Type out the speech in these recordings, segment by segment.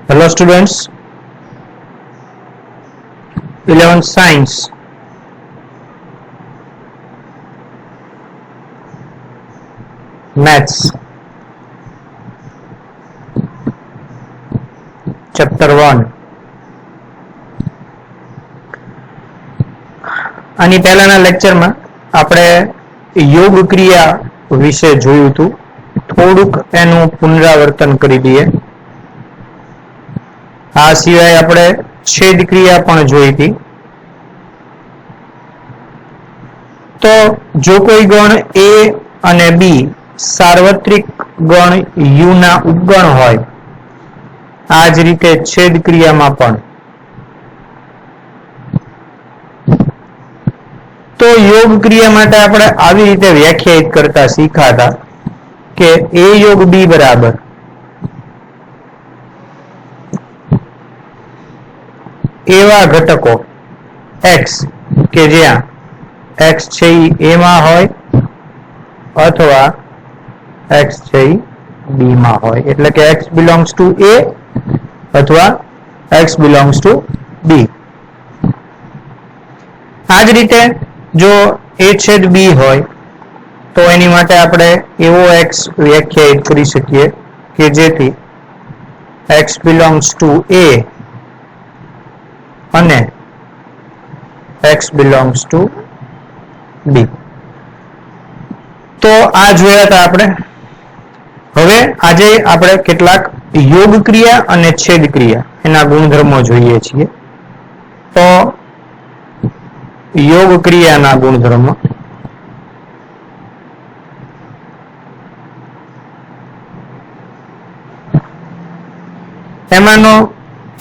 Hello students, 11th Science. Maths. Chapter 1. આની પહેલાના લેક્ચરમાં આપણે યોગ ક્રિયા વિશે જોયું હતું. થોડુંક એનું પુનરાવર્તન કરી દઈએ. આ સિવાય આપણે છેદ ક્રિયા પણ જોઈ હતી. તો જો કોઈ ગણ a અને b સાર્વત્રિક ગણ u ના ઉપગણ હોય, આ જ રીતે છેદ ક્રિયામાં પણ, તો યોગ ક્રિયા માટે આપણે આવી રીતે વ્યાખ્યાયિત કરતા શીખાતા કે a યોગ b બરાબર એવા ઘટકો x કે જ્યાં x છે એ a માં હોય અથવા x છે એ b માં હોય, એટલે કે x belongs to a અથવા x belongs to b. આ જ રીતે જો a છેદ b હોય તો એની માટે આપણે એવો x વ્યાખ્યાયિત કરી શકીએ કે જેથી x belongs to a અને x belongs to b. તો આ જોયા હતા આપણે. હવે આજે આપણે કેટલાક યોગ ક્રિયા અને છેદ ક્રિયા એના ગુણધર્મો જોઈએ છીએ. તો યોગ ક્રિયાના ગુણધર્મો. એમાંનો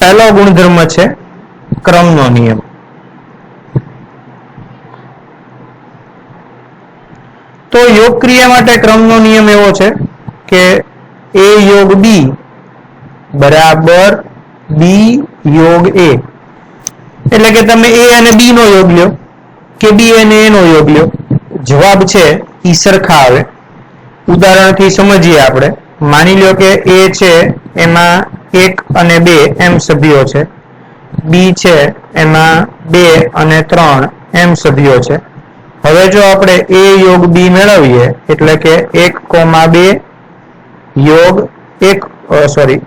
પહેલો ગુણધર્મ છે ક્રમનો નિયમ. તો યોગ ક્રિયા માટે ક્રમનો નિયમ એવો છે કે a યોગ b બરાબર b યોગ a. એટલે કે તમે a અને b નો યોગ લ્યો કે b અને a નો યોગ લ્યો, જવાબ છે ઈ સરખા આવે. ઉદાહરણથી સમજીએ આપણે. માની લ્યો કે a છે એમાં 1 અને 2 એમ સભ્યો છે, b છે એમાં 2 અને 3 એમ સભ્યો છે. હવે જો આપણે a યોગ b મેળવીએ એટલે કે 1,2 યોગ 2,3.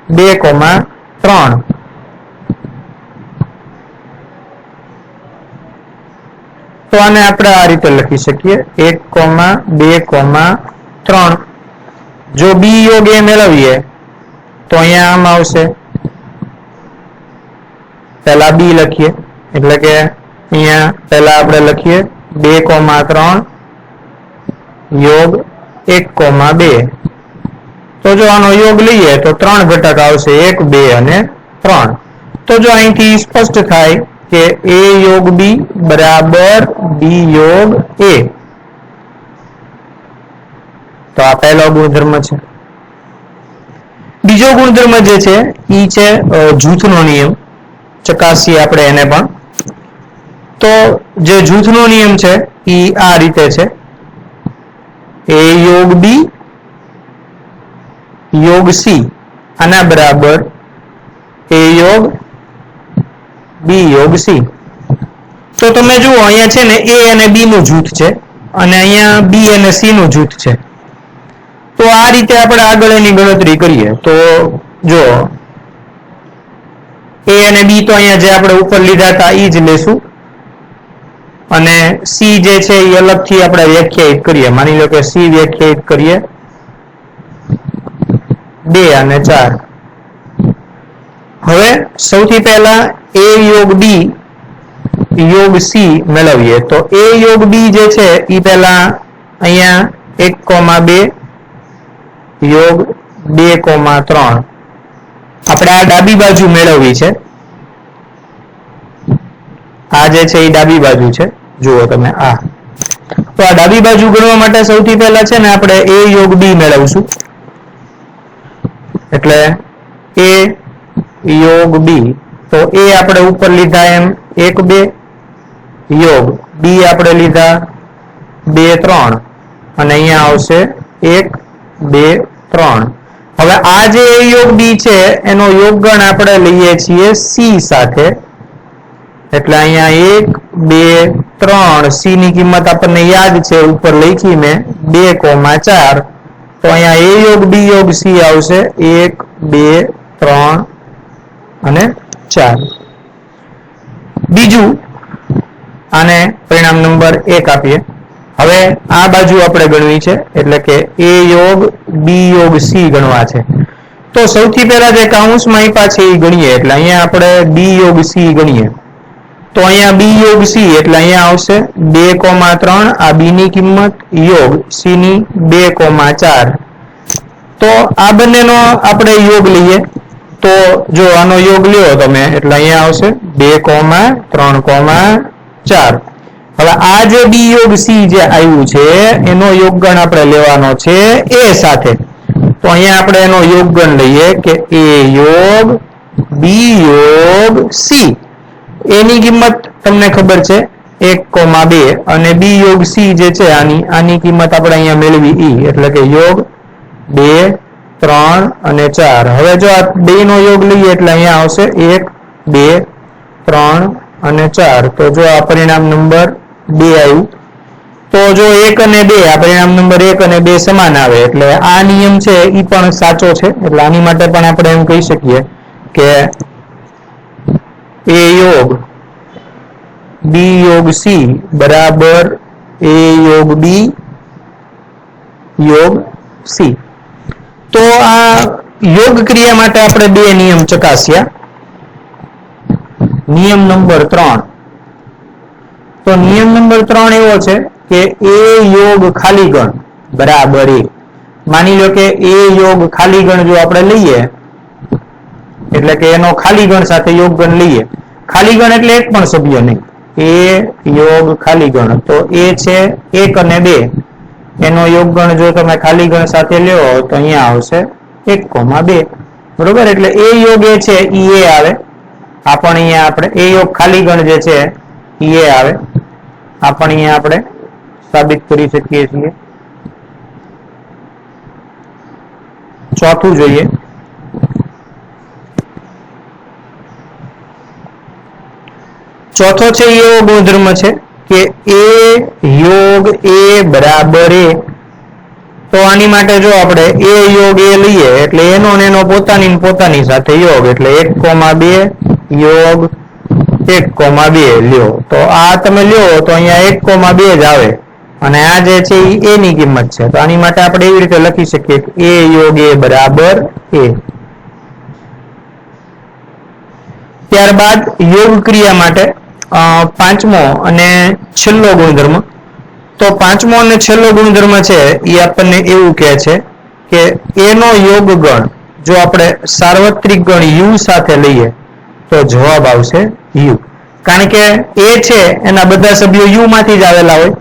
તો આને આપણે આ રીતે લખી શકીએ 1,2,3. જો b યોગ a મેળવીએ તો અહીંયા આમ આવશે. પહેલા b લખીએ એટલે કે અહીંયા પહેલા આપણે લખીએ 2,3 યોગ 1,2. તો જો આનો યોગ લઈએ તો 3 ઘટક આવશે, 1, 2 અને 3. તો જો અહીંથી સ્પષ્ટ થાય કે a યોગ b બરાબર b યોગ a. તો આ પહેલો ગુણધર્મ છે. બીજો ગુણધર્મ જે છે એ છે જૂથનો નિયમ. ચકાસીએ આપણે એને પણ. તો જે જૂથનો નિયમ છે એ આ રીતે છે a યોગ b યોગ c આના બરાબર a યોગ b યોગ c. તો તમે જુઓ અહીંયા છે ને a અને b નું જૂથ છે અને અહીંયા b અને c નું જૂથ છે. તો આ રીતે આપણે આગળ એની ગણતરી કરીએ તો જો a અને b તો અહીંયા જે આપણે ઉપર લીધા હતા એ જ લેશું અને c જે છે એ અલગથી આપણે વ્યાખ્યાયિત કરીએ. માની લો કે c વ્યાખ્યાયિત કરીએ 2 અને 4. હવે સૌથી પહેલા a યોગ b યોગ c મેળવીએ તો a યોગ b જે છે એ પહેલા અહીંયા 1,2 યોગ 2,3 આપણે આ ડાબી બાજુ મેળવવી છે. આ જે છે એ ડાબી બાજુ છે, જુઓ તમે આ. તો આ ડાબી બાજુ ગણવા માટે સૌથી પહેલા છે ને આપણે a યોગ b મેળવશું. એટલે a યોગ b, તો a આપણે ઉપર લીધા એમ 1, 2 યોગ b આપણે લીધા 2, 3 અને અહીંયા આવશે 1, 2, 3. હવે આ જે a યોગ b છે એનો યોગગણ આપણે લઈએ છીએ c સાથે, એટલે અહીંયા 1 2 3 c ની કિંમત આપણને યાદ છે, ઉપર લખી મેં 2,4, તો અહીંયા a યોગ b યોગ c આવશે 1 2 3 અને 4. બીજું આને પરિણામ નંબર 1 આપીએ. હવે આ બાજુ આપણે ગણવી છે, એટલે કે a યોગ b યોગ c ગણવા છે. તો સૌથી પહેલા જે કૌંસમાં આપ્યા છે એ ગણીએ, એટલે અહીંયા આપણે b યોગ c ગણીએ. તો અહીંયા b યોગ c એટલે અહીંયા આવશે 2,3, આ b ની કિંમત યોગ c ની 2,4. તો આ બંનેનો આપણે યોગ લઈએ. તો જો આનો યોગ લ્યો તમે એટલે અહીંયા આવશે 2,3,4. હવે આ જે b યોગ c જે આવ્યું છે એનો યોગગણ આપણે લેવાનો છે a સાથે. તો અહીંયા આપણે એનો યોગગણ લઈએ કે a યોગ b યોગ c. a ની કિંમત તમને ખબર છે 1,2 અને b યોગ c જે છે આની કિંમત આપણે અહીંયા મેળવી e, એટલે કે યોગ 2 3 અને 4. હવે જો આ બે નો યોગ લઈએ એટલે અહીંયા આવશે 1 2 3 અને 4. તો જો આ પરિણામ નંબર 2 આવ્યું. તો જો 1 અને 2 આ પરિણામ નંબર 1 અને 2 સમાન આવે એટલે આ નિયમ છે એ પણ સાચો છે. એટલે આની માટે પણ આપણે એમ કહી શકીએ કે a યોગ b યોગ c બરાબર a યોગ b યોગ c. તો આ યોગ ક્રિયા માટે આપણે બે નિયમ ચકાસ્યા. નિયમ નંબર 3. તો નિયમ નંબર 3 એવો છે કે a યોગ ખાલી ગણ બરાબર a. માની લો કે a યોગ ખાલી ગણ જો આપણે લઈએ, એટલે કે એનો ખાલી ગણ સાથે યોગગણ લઈએ. ખાલી ગણ એટલે એક પણ સભ્ય નહીં, a યોગ ખાલી ગણ. તો a છે 1 અને 2, એનો યોગગણ જો તમે ખાલી ગણ સાથે લ્યો તો અહીંયા આવશે 1,2. બરોબર, એટલે a યોગ એ છે ઈ a આવે. આ પણ અહીંયા આપણે a યોગ ખાલી ગણ જે છે ઈ a આવે. આ પણ અહીંયા આપણે સાબિત કરી શકીએ છીએ. ચોથું જોઈએ. ચોથો છે એવો ગુણધર્મ છે કે a યોગ a બરાબર a. તો આની માટે જો આપણે a યોગ a લઈએ એટલે એનો ને એનો પોતાની સાથે યોગ, એટલે 1,2 યોગ 1,2 લ્યો. તો આ તમે લ્યો તો અહીંયા 1,2 જ આવે અને આ જે છે એ a ની કિંમત છે. તો આની માટે આપણે એવી રીતે લખી શકીએ કે a યોગ a બરાબર a. ત્યારબાદ યોગ ક્રિયા માટે પાંચમો અને છેલ્લો ગુણધર્મ. તો પાંચમો અને છેલ્લો ગુણધર્મ છે એ આપણને એવું કહે છે કે a નો યોગ ગણ જો આપણે સાર્વત્રિક ગણ u સાથે લઈએ તો જવાબ આવશે u. કારણ કે a છે એના બધા સભ્યો u માંથી જ આવેલા હોય.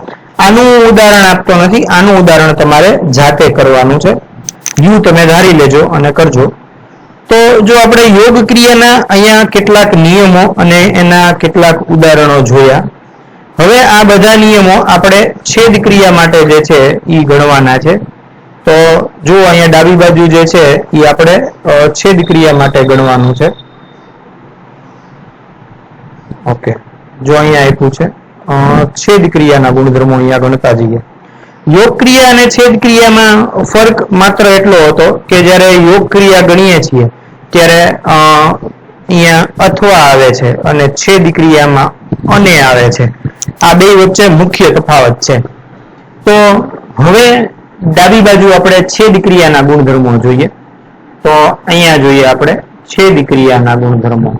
આનું ઉદાહરણ આપતો નથી, આનું ઉદાહરણ તમારે જાતે કરવાનું છે. u તમે ધારી લેજો અને કરજો. તો જો આપણે યોગ ક્રિયાના અહીંયા કેટલાક નિયમો અને એના કેટલાક ઉદાહરણો જોયા. હવે આ બધા નિયમો આપણે છેદ ક્રિયા માટે જે છે એ ગણવાના છે. તો જો અહીંયા ડાબી બાજુ જે છે એ આપણે છેદ ક્રિયા માટે ગણવાનું છે. ઓકે, જો અહીંયા આપ્યું છે છેદ ક્રિયાના ગુણધર્મો અહીંયા ગણતા જઈએ. યોગ ક્રિયા અને છેદ ક્રિયામાં ફરક માત્ર એટલો હતો કે જ્યારે યોગ ક્રિયા ગણીએ છીએ ત્યારે અહીંયા અથવા આવે છે અને છેદ ક્રિયામાં અને આવે છે. આ બે વચ્ચે મુખ્ય તફાવત છે. તો હવે ડાબી બાજુ આપણે છેદ ક્રિયાના ગુણધર્મો જોઈએ. તો અહીંયા જોઈએ આપણે છેદ ક્રિયાના ગુણધર્મો.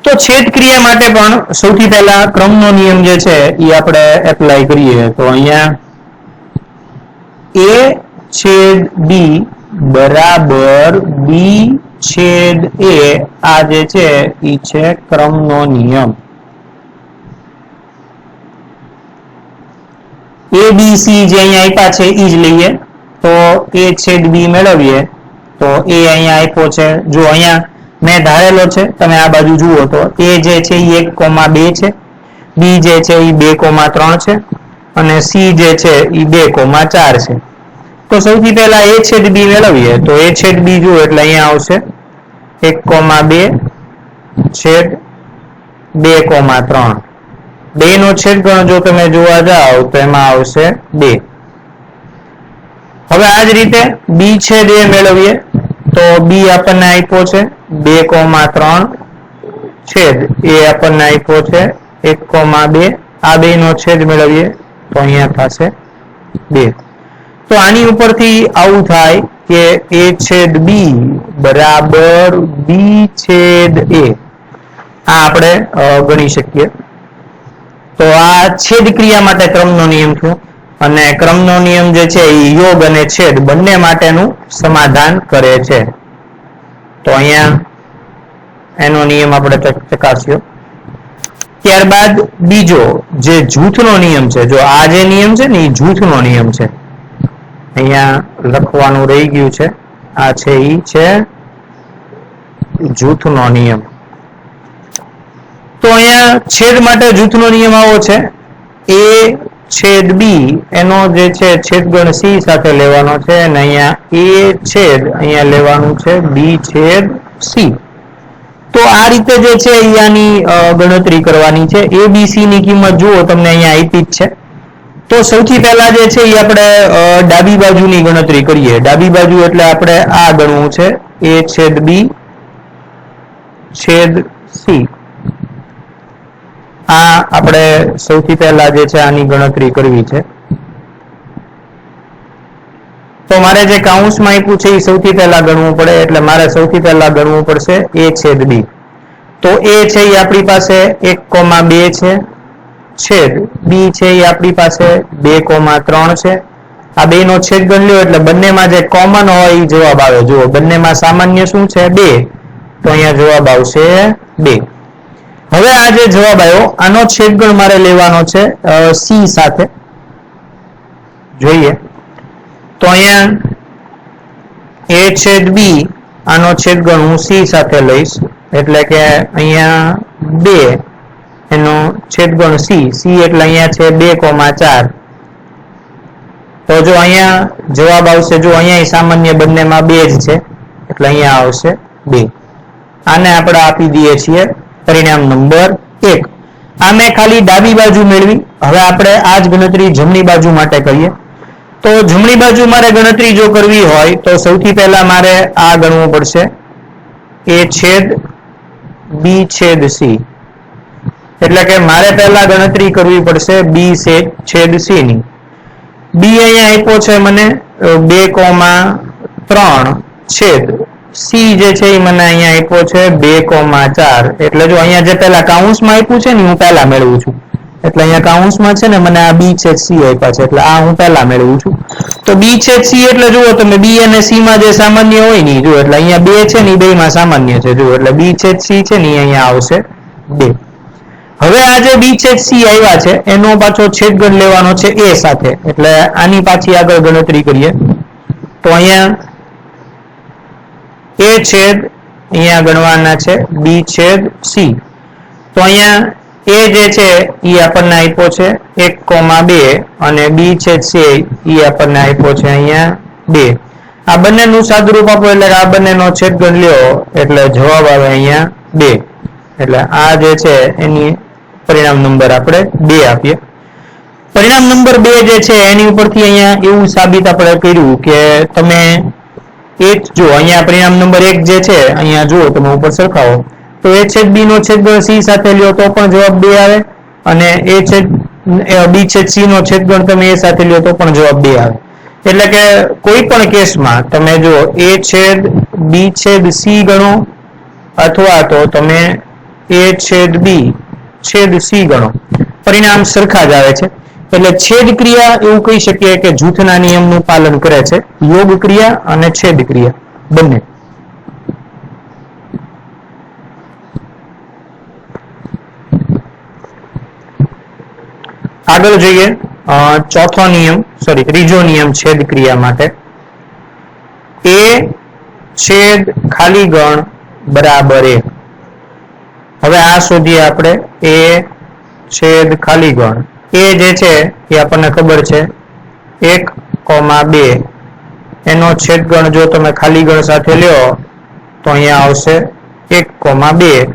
તો છેદ ક્રિયા માટે પણ સૌથી પહેલા ક્રમનો નિયમ જે છે એ આપણે એપ્લાય કરીએ. તો અહીંયા a છેદ b બરાબર b છેદ a આ જે છે એ છે ક્રમનો નિયમ. a b c જે અહીંયા આપ્યા છે એ જ લઈએ. તો a છેદ b મેળવીએ તો a અહીંયા આપ્યો છે. જો અહીંયા મેં ધારેલો છે, તમે આ બાજુ જુઓ તો એ જે છે એ 1,2 છે, બી જે છે એ 2,3 છે અને સી જે છે એ 2,4 છે. તો સૌથી પહેલા a છેદ b મેળવીએ તો a છેદ b જુઓ એટલે અહીંયા આવશે 1,2 છેદ 2,3. 2 નો છેદગણ જો તમે જોવા જાઓ તો એમાં આવશે 2. હવે આ જ રીતે b છેદ a મેળવીએ તો b આપણને આપ્યો છે 2,3 છેદ a આપણને આપ્યો છે 1,2. આ બે નો છેદ મેળવીએ તો અહીંયા થશે 2. તો આની ઉપરથી આવું થાય કે a છેદ b બરાબર b છેદ a. આ આપણે ગણી શકીએ. તો આ છેદ ક્રિયા માટે ક્રમનો નિયમ થયો અને ક્રમનો નિયમ જે છે એ યોગ અને છેદ બંને માટેનું સમાધાન કરે છે. તો અહીંયા એનો નિયમ આપણે ચકાસ્યો. ત્યારબાદ બીજો જે જૂથનો નિયમ છે, જો આ જે નિયમ છે ને એ જૂથનો નિયમ છે, અહીંયા લખવાનું રહી ગયું છે, આ છે ઈ છે જૂથનો નિયમ. તો અહીંયા છેદ માટે જૂથનો નિયમ આવો છે a છેદ b એનો જે છે છેદગણ c સાથે લેવાનો છે અને અહીંયા a છેદ અહીંયા લેવાનું છે b છેદ c. તો આ રીતે જે છે અહીંયાની ગણતરી કરવાની છે. a b c ની કિંમત જુઓ તમને અહીંયા આપી જ છે. તો સૌથી પહેલા જે છે એ આપણે ડાબી બાજુની ગણતરી કરીએ. ડાબી બાજુ એટલે આપણે આ ગણવું છે a છેદ b છેદ c. આ આપણે સૌથી પહેલા જે છે આની ગણતરી કરવી છે. તો મારે જે કૌંસમાં આપ્યું છે એ સૌથી પહેલા ગણવું પડે એટલે મારે સૌથી પહેલા ગણવું પડશે a છેદ b. તો a છે એ આપણી પાસે 1,2 છે છેદ b છે એ આપણી પાસે 2,3 છે. આ બે નો છેદ ગણ લ્યો એટલે બંનેમાં જે કોમન હોય એ જવાબ આવે. જુઓ બંનેમાં સામાન્ય શું છે 2, તો અહીંયા જવાબ આવશે 2. હવે આ જે જવાબ આવ્યો આનો છેદગણ મારે લેવાનો છે c સાથે. જોઈએ તો અહીંયા a છેદ b આનો છેદગણ હું c સાથે લઈશ એટલે કે અહીંયા 2 એનો છેદગણ c એટલે અહીંયા છે 2,4. તો જો અહીંયા જવાબ આવશે, જો અહીંયા સામાન્ય બંનેમાં 2 જ છે એટલે અહીંયા આવશે 2. આને આપણે આપી દઈએ છીએ પરિણામ નંબર 1. આ મેં ખાલી ડાબી બાજુ મેળવી. હવે આપણે આ જ ગણતરી જમણી બાજુ માટે કરીએ. તો જમણી બાજુ મારે ગણતરી જો કરવી હોય તો સૌથી પહેલા મારે આ ગણવું પડશે a છેદ b છેદ c. એટલે કે મારે પહેલા ગણતરી કરવી પડશે b છેદ c ની. b અહીંયા આપ્યો છે મને 2,3 છેદ c જે છે એ મને અહીંયા આપ્યો છે 2,4. એટલે જો અહીંયા જે પહેલા કૌંસમાં આપ્યું છે ને હું પહેલા મેળવું છું. એટલે અહીંયા કૌંસમાં છે ને મને આ b છેદ c આપ્યા છે એટલે આ હું પહેલા મેળવું છું. તો b છેદ c એટલે જુઓ તમે b અને c માં જે સામાન્ય હોય ને જુઓ એટલે અહીંયા 2 છે ને એ બેમાં સામાન્ય છે. જુઓ એટલે b છેદ c છે ને અહીંયા આવશે 2. હવે આ જે b છેદ c આવ્યા છે એનો પાછો છેદગણ લેવાનો છે a સાથે. એટલે આની પાછી આગળ ગણતરી કરીએ તો અહીંયા a છેદ અહીંયા ગણવાના છે b છેદ c. તો અહીંયા a જે છે એ આપણને આપ્યો છે 1,2 અને b છેદ c એ આપણને આપ્યો છે અહીંયા 2. આ બંનેનું સાદુરૂપ આપો એટલે આ બંનેનો છેદગણ લ્યો એટલે જવાબ આવે અહીંયા 2. એટલે આ જે છે એની પરિણામ નંબર આપણે 2 આપીએ. પરિણામ નંબર 2 જે છે એની ઉપરથી અહીંયા એવું સાબિત આપણે કર્યું કે તમે જો અહીંયા પરિણામ નંબર 1 જે છે અહીંયા જુઓ તમે ઉપર સરખાવો તો a છેદ b નો છેદગણ c સાથે લ્યો તો પણ જવાબ 2 આવે અને b છેદ c નો છેદગણ તમે a સાથે લ્યો તો પણ જવાબ 2 આવે. એટલે કે કોઈ પણ કેસમાં તમે જો a છેદ b છેદ c ગણો અથવા તો તમે a છેદ b છેદ c ગણો, પરિણામ સરખા જ આવે છે. એટલે છેદ ક્રિયા એવું કહી શકીએ કે જૂથના નિયમનું પાલન કરે છે. યોગ ક્રિયા અને છેદ ક્રિયા બંને. આગળ જોઈએ ત્રીજો નિયમ છેદ ક્રિયા માટે. a છેદ ખાલી ગણ બરાબર એ. હવે આ શોધીએ આપણે એ છેદ ખાલી ગણ. એ જે છે એ આપણને ખબર છે 1,2 એનો છેદગણ જો તમે ખાલી ગણ સાથે લ્યો તો અહીંયા આવશે 1,2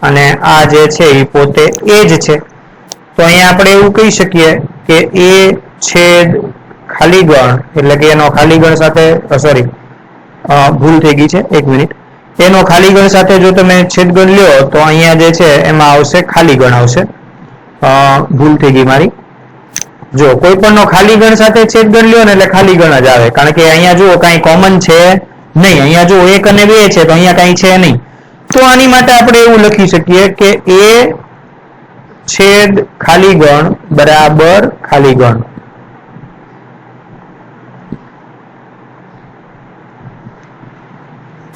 અને આ જે છે એ પોતે એ જ છે. તો અહીંયા આપણે એવું કહી શકીએ કે એ છેદ ખાલી ગણ એટલે કે એનો ખાલી ગણ સાથે સોરી ભૂલ થઈ ગઈ છે, 1 મિનિટ. એનો ખાલી ગણ સાથે જો તમે છેદગણ લ્યો તો અહીંયા જે છે એમાં આવશે ખાલી ગણ આવશે. ભૂલ થઈ ગઈ મારી. જો કોઈ પણ નો ખાલી ગણ સાથે છેદગણ લ્યો ને એટલે ખાલી ગણ જ આવે, કારણ કે અહીંયા જુઓ કાંઈ કોમન છે નહીં. અહીંયા જુઓ 1 અને 2 છે તો અહીંયા કાંઈ છે નહીં. તો આની માટે આપણે એવું લખી શકીએ કે એ છેદ ખાલી ગણ બરાબર ખાલી ગણ.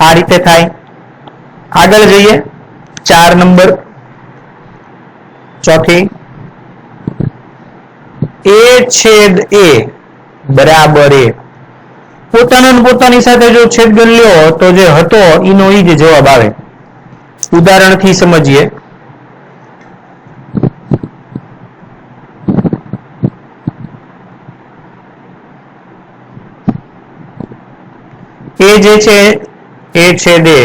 આ રીતે થાય. આગળ જઈએ 4 નંબર ચોથી. એ છેદ એ બરાબર એ. પોતાની સાથે જો છેદગણ લ્યો તો જે હતો એનો ઈ જ જવાબ આવે. ઉદાહરણથી સમજીએ. એ જે છે એ છેદ એ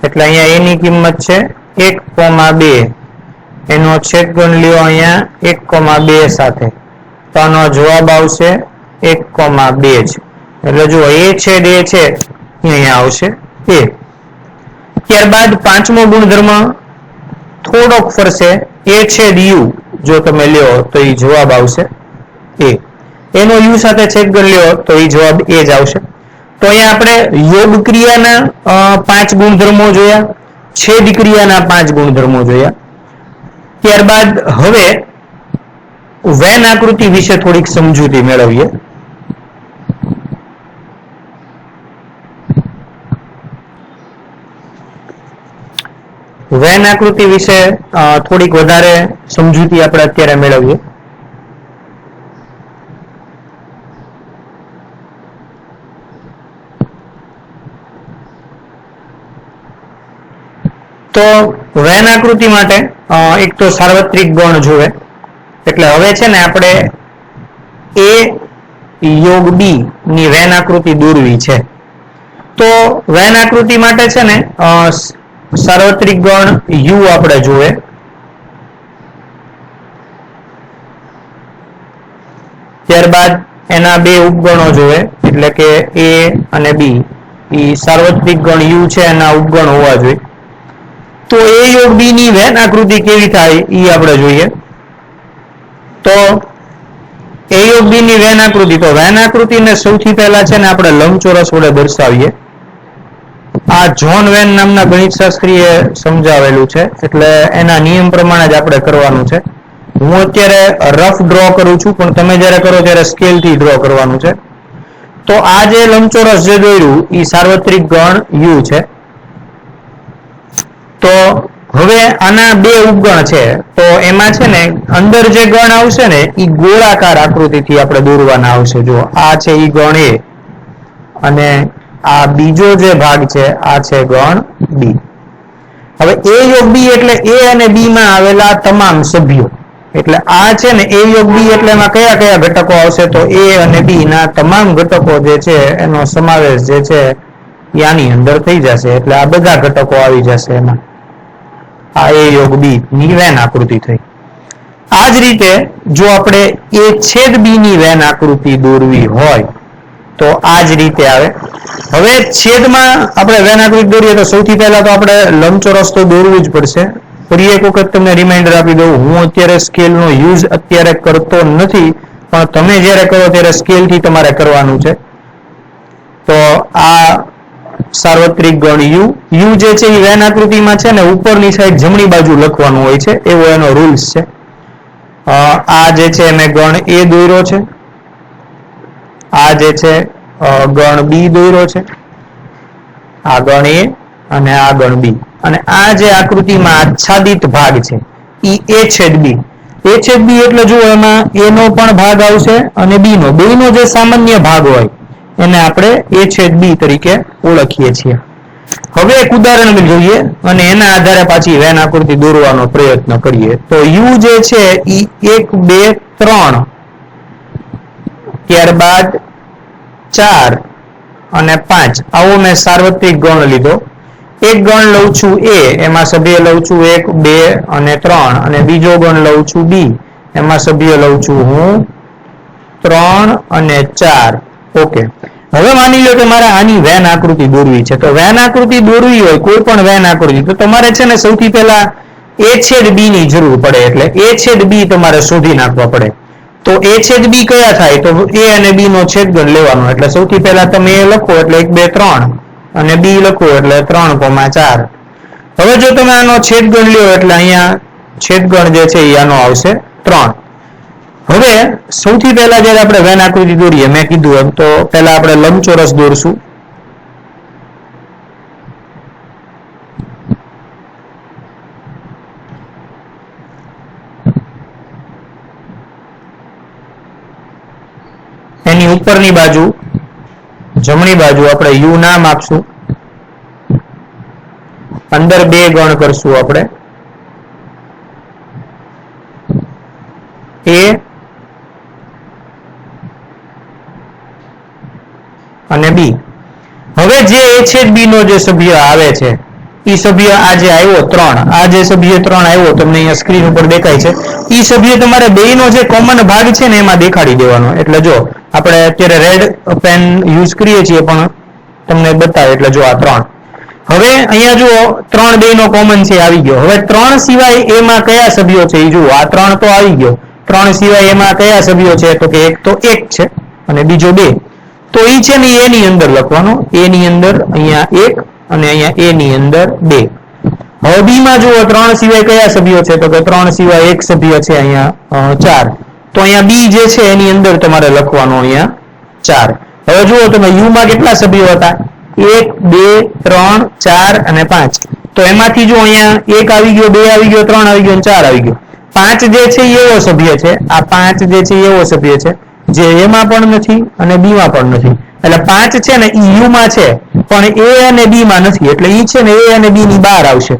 એટલે અહીંયા એની કિંમત છે 1,2 એનો છેદગણ લ્યો અહીંયા 1,2 સાથે તો આનો જવાબ આવશે 1,2 જ. એટલે જુઓ એ છેદ એ છે અહીંયા આવશે એ. ત્યારબાદ 5મો ગુણધર્મ થોડોક ફરશે. એ છેદ યુ જો તમે લ્યો તો એ જવાબ આવશે એ. એનો યુ સાથે છેદગણ લ્યો તો એ જવાબ એ જ આવશે. તો અહીંયા આપણે યોગ ક્રિયાના 5 ગુણધર્મો જોયા, છેદ ક્રિયાના 5 ગુણધર્મો જોયા. ત્યારબાદ હવે વેન આકૃતિ વિશે થોડીક સમજૂતી મેળવીએ. વેન આકૃતિ વિશે થોડીક વધારે સમજૂતી આપણે અત્યારે મેળવીએ. તો વેન આકૃતિ માટે એક તો સાર્વત્રિક ગણ જોવે. એટલે હવે છે ને આપણે એ યોગ બી ની વેન આકૃતિ દોરવી છે. તો વેન આકૃતિ માટે છે ને સાર્વત્રિક ગણ યુ આપણે જોવે. ત્યારબાદ એના 2 ઉપગણો જોવે એટલે કે એ અને બી. એ સાર્વત્રિક ગણ યુ છે એના ઉપગણ હોવા જોઈએ. તો એ યોગ બી ની વેન આકૃતિ કેવી થાય એ આપણે જોઈએ. તો એ યોગ બી ની વેન આકૃતિ, તો વેન આકૃતિને સૌથી પહેલા છે ને આપણે લંબચોરસ વડે દર્શાવીએ. આ જ્હોન વેન નામના ગણિતશાસ્ત્રીએ સમજાવેલું છે એટલે એના નિયમ પ્રમાણે જ આપણે કરવાનું છે. હું અત્યારે રફ ડ્રો કરું છું પણ તમે જ્યારે કરો ત્યારે સ્કેલ થી ડ્રો કરવાનું છે. તો આ જે લંબચોરસ જે દોર્યું એ સાર્વત્રિક ગણ યુ છે. તો હવે આના 2 ઉપગણ છે તો એમાં છે ને અંદર જે ગણ આવશે ને એ ગોળાકાર આકૃતિથી આપણે દોરવાના આવશે. જો આ છે એ ગણ એ અને આ બીજો જે ભાગ છે આ છે ગણ બી. હવે એ યોગ બી એટલે એ અને બી માં આવેલા તમામ સભ્યો. એટલે આ છે ને એ યોગ બી એટલે એમાં કયા કયા ઘટકો આવશે તો એ અને બી ના તમામ ઘટકો જે છે એનો સમાવેશ જે છે એ આની અંદર થઈ જશે. એટલે આ બધા ઘટકો આવી જશે એમાં. આ એ યોગ બી ની વેન આકૃતિ થઈ. આ જ રીતે જો આપણે એ છેદ બી ની વેન આકૃતિ દોરવી હોય તો આ જ રીતે આવે. હવે છેદમાં આપણે વેન આકૃતિ દોરીએ તો સૌથી પહેલા તો આપણે લંબચોરસ તો દોરવું જ પડશે. ફરી એક વખત તમને રિમાઇન્ડર આપી દઉં, હું અત્યારે સ્કેલનો યુઝ અત્યારે કરતો નથી પણ તમે જ્યારે કરો ત્યારે સ્કેલથી તમારે કરવાનું છે. તો આ સાર્વત્રિક ગણ યુ યુ જે છે એ વેન આકૃતિમાં છે ને ઉપરની સાઈડ જમણી બાજુ લખવાનું હોય છે, એવો એનો રૂલ્સ છે. આ જે છે મેં ગણ એ દોર્યો છે, આ જે છે ગણ બી દોર્યો છે, આ ગણ એ અને આ ગણ બી. અને આ જે આકૃતિમાં આચ્છાદિત ભાગ છે ઈ એ છેદ બી. એ છેદ બી એટલે જુઓ એમાં એ નો પણ ભાગ આવશે અને બી નો, બેયનો જે સામાન્ય ભાગ હોય એને આપણે એ છેદ બી તરીકે ઓળખીએ છીએ. હવે એક ઉદાહરણ જોઈએ અને એના આધારે પાછી વેન આકૃતિ દોરવાનો પ્રયત્ન કરીએ. તો u જે છે એ 1 2 3 ત્યારબાદ 4 અને 5 આવો મેં સાર્વત્રિક ગણ લીધો. એક ગણ લઉં છું a, એમાં સભ્ય લઉં છું 1 2 અને 3 અને બીજો ગણ લઉં છું b, એમાં સભ્ય લઉં છું હું 3 અને 4. ઓકે, હવે માની લો કે મારે આની વેન આકૃતિ દોરવી છે. તો વેન આકૃતિ દોરવી હોય કોઈ પણ વેન આકૃતિ, તો તમારે છે ને સૌથી પહેલા a છેદ b ની જરૂર પડે. એટલે a છેદ b તમારે શોધી નાખવા પડે. તો a છેદ b કયા થાય? તો a અને b નો છેદગણ લેવાનો. એટલે સૌથી પહેલા તમે a લખો એટલે 1 2 3 અને b લખો એટલે 3, 4. હવે જો તમે આનો છેદગણ લ્યો એટલે અહીંયા છેદગણ જે છે એ આનો આવશે 3. હવે સૌથી પહેલા જ્યારે આપણે વેન આકૃતિ દોરીએ, મેં કીધું એમ, તો પહેલા આપણે લંબચોરસ દોરશું. એની ઉપરની બાજુ જમણી બાજુ આપણે u નામ આપશું. અંદર 2 ગણ કરશું આપણે a અને b. હવે જે a છેદ b નો જે સભ્ય આવે છે એ સભ્ય આ જે આવ્યો 3, આ જે સભ્ય 3 આવ્યો તમને અહીંયા સ્ક્રીન ઉપર દેખાય છે, એ સભ્ય તમારે બેયનો જે કોમન ભાગ છે ને એમાં દેખાડી દેવાનો. એટલે જો આપણે અત્યારે રેડ પેન યુઝ કરીએ છીએ પણ તમને બતાવે. એટલે જો આ 3. હવે અહીંયા જુઓ 3 બેયનો કોમન છે આવી ગયો. હવે 3 સિવાય એમાં કયા સભ્યો છે એ જુઓ. આ 3 તો આવી ગયો. 3 સિવાય એમાં કયા સભ્યો છે? તો કે એક તો 1 છે અને બીજો 2. તો એ છે ને a ની અંદર લખવાનો. a ની અંદર અહીંયા 1 અને અહીંયા a ની અંદર 2. હવે b માં જુઓ 3 સિવાય કયા સભ્યો છે? તો કે 3 સિવાય એક સભ્ય છે અહીંયા 4. તો અહીંયા b જે છે એની અંદર તમારે લખવાનો અહીંયા 4. હવે જુઓ તમે u માં કેટલા સભ્યો હતા? 1 2 3 4 અને 5. તો એમાંથી જો અહીંયા 1 આવી ગયો, 2 આવી ગયો, 3 આવી ગયો અને 4 આવી ગયો. 5 જે છે એ એવો સભ્ય છે. આ 5 જે છે એવો સભ્ય છે જે a માં પણ નથી અને b માં પણ નથી. એટલે 5 છે ને એ u માં છે પણ a અને b માં નથી. એટલે ઈ છે ને a અને b ની બહાર આવશે.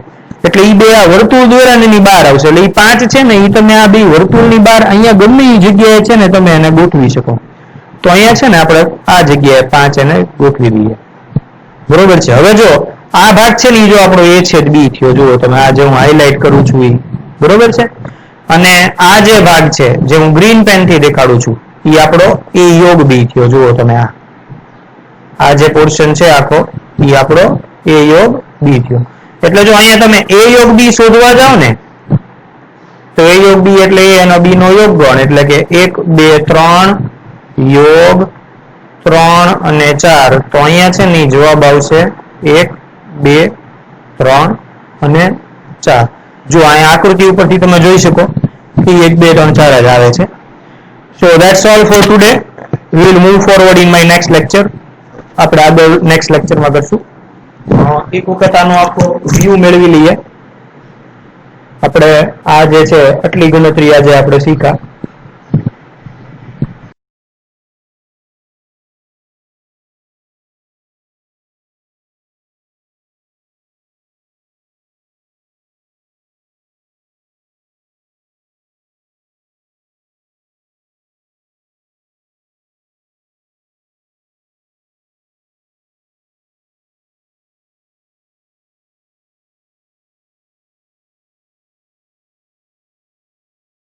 એટલે ઈ બે આ વર્તુળ દોર્યા ની બહાર આવશે. એટલે ઈ 5 છે ને ઈ તમે આ બે વર્તુળની બહાર અહીંયા ગમે એ જગ્યાએ છે ને તમે એને ગોઠવી શકો. તો અહીંયા છે ને આપણે આ જગ્યાએ 5 એને ગોઠવી દઈએ. બરોબર છે. હવે જો આ ભાગ છે ને ઈ જો આપણો a છેદ b થયો. જુઓ તમે આ જે હું હાઇલાઇટ કરું છું ઈ. બરોબર છે. અને આ જે ભાગ છે જે હું ગ્રીન પેન થી દેખાડું છું ઈ આપણો a યોગ b થયો. જુઓ તમે આ જે પોર્શન છે આખો ઈ આપણો a યોગ b થયો. એટલે જો અહીંયા તમે a યોગ b શોધવા જાઓ ને તો a યોગ b એટલે a અને b નો યોગ ગણ. એટલે કે 1 2 3 યોગ 3 અને 4. તો અહીંયા છે ને જવાબ આવશે 1 2 3 અને 4. જો અહીંયા આકૃતિ ઉપરથી તમે જોઈ શકો કે 1 2 3 4 જ આવે છે. So that's all for today. We will move forward in my next lecture. આપણે આગળ નેક્સ્ટ લેક્ચરમાં કરશું. એક વખત આનો આખો વ્યૂ મેળવી લઈએ. આપણે આ જે છે આટલી ગણતરી આજે આપણે શીખ્યા.